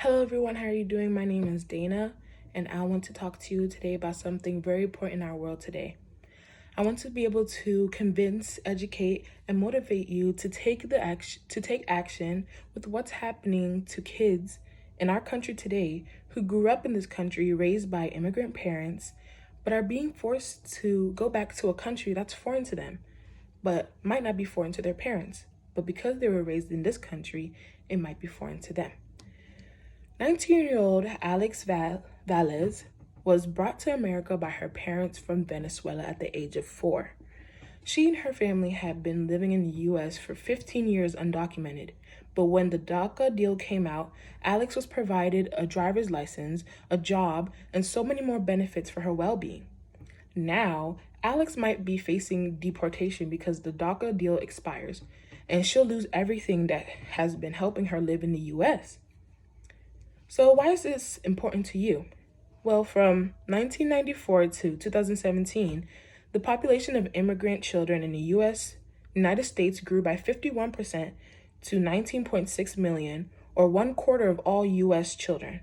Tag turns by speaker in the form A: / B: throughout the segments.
A: Hello everyone, how are you doing? My name is Dana, and I want to talk to you today about something very important in our world today. I want to be able to convince, educate, and motivate you to take action with what's happening to kids in our country today who grew up in this country raised by immigrant parents, but are being forced to go back to a country that's foreign to them, but might not be foreign to their parents. But because they were raised in this country, it might be foreign to them. 19-year-old Alex Valles was brought to America by her parents from Venezuela at the age of 4. She and her family had been living in the U.S. for 15 years undocumented, but when the DACA deal came out, Alex was provided a driver's license, a job, and so many more benefits for her well-being. Now, Alex might be facing deportation because the DACA deal expires, and she'll lose everything that has been helping her live in the U.S. So why is this important to you? Well, from 1994 to 2017, the population of immigrant children in the United States grew by 51% to 19.6 million, or 1/4 of all U.S. children,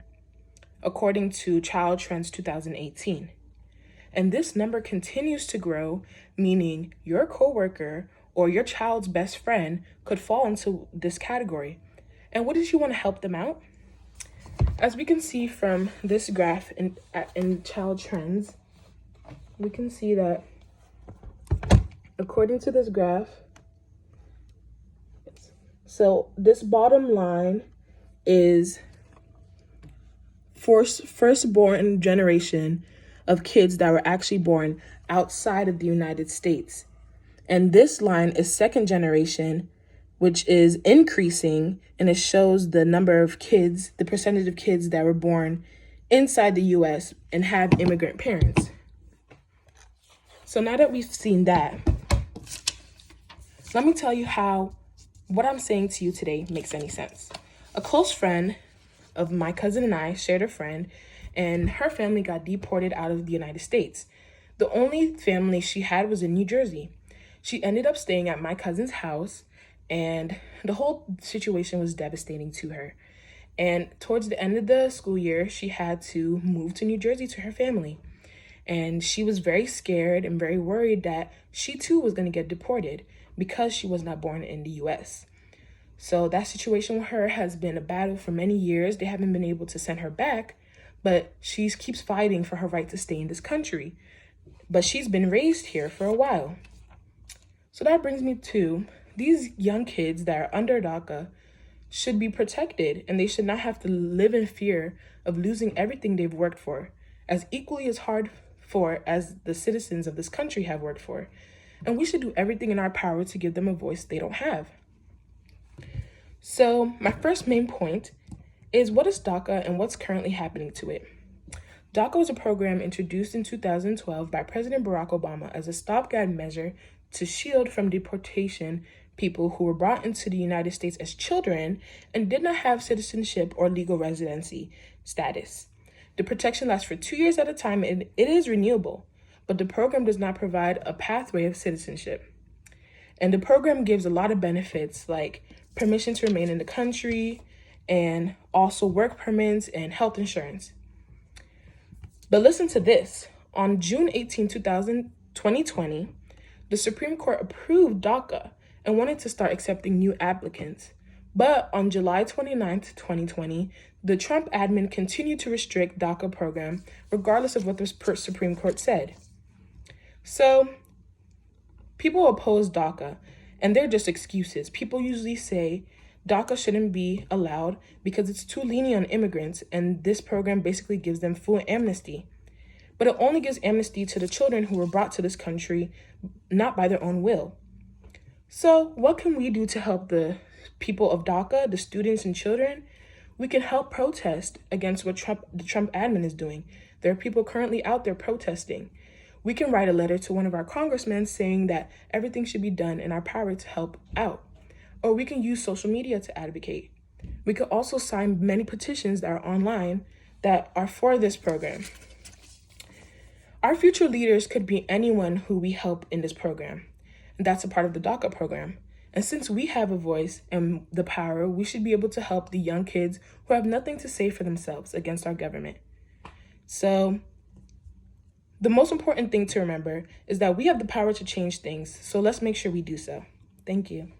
A: according to Child Trends 2018. And this number continues to grow, meaning your coworker or your child's best friend could fall into this category. And what if you want to help them out? As we can see from this graph in Child Trends, we can see that according to this graph, so this bottom line is firstborn generation of kids that were actually born outside of the United States. And this line is second generation, which is increasing, and it shows the number of kids, the percentage of kids that were born inside the U.S. and have immigrant parents. So now that we've seen that, let me tell you how what I'm saying to you today makes any sense. A close friend of my cousin and I shared a friend, and her family got deported out of the United States. The only family she had was in New Jersey. She ended up staying at my cousin's house, and the whole situation was devastating to her. And towards the end of the school year, she had to move to New Jersey to her family. And she was very scared and very worried that she too was going to get deported because she was not born in the U.S. So that situation with her has been a battle for many years. They haven't been able to send her back, but she keeps fighting for her right to stay in this country. But she's been raised here for a while. So that brings me to these young kids that are under DACA should be protected, and they should not have to live in fear of losing everything they've worked for, as equally as hard for as the citizens of this country have worked for. And we should do everything in our power to give them a voice they don't have. So my first main point is, what is DACA and what's currently happening to it? DACA was a program introduced in 2012 by President Barack Obama as a stopgap measure to shield from deportation people who were brought into the United States as children and did not have citizenship or legal residency status. The protection lasts for 2 years at a time, and it is renewable, but the program does not provide a pathway of citizenship. And the program gives a lot of benefits like permission to remain in the country and also work permits and health insurance. But listen to this. On June 18, 2020, the Supreme Court approved DACA and wanted to start accepting new applicants. But on July 29, 2020, the Trump admin continued to restrict DACA program regardless of what the Supreme Court said. So people oppose DACA, and they're just excuses. People usually say DACA shouldn't be allowed because it's too lenient on immigrants, and this program basically gives them full amnesty. But it only gives amnesty to the children who were brought to this country not by their own will. So what can we do to help the people of DACA, the students and children? We can help protest against what the Trump admin is doing. There are people currently out there protesting. We can write a letter to one of our congressmen saying that everything should be done in our power to help out. Or we can use social media to advocate. We could also sign many petitions that are online that are for this program. Our future leaders could be anyone who we help in this program. And that's a part of the DACA program. And since we have a voice and the power, we should be able to help the young kids who have nothing to say for themselves against our government. So the most important thing to remember is that we have the power to change things, so let's make sure we do so. Thank you.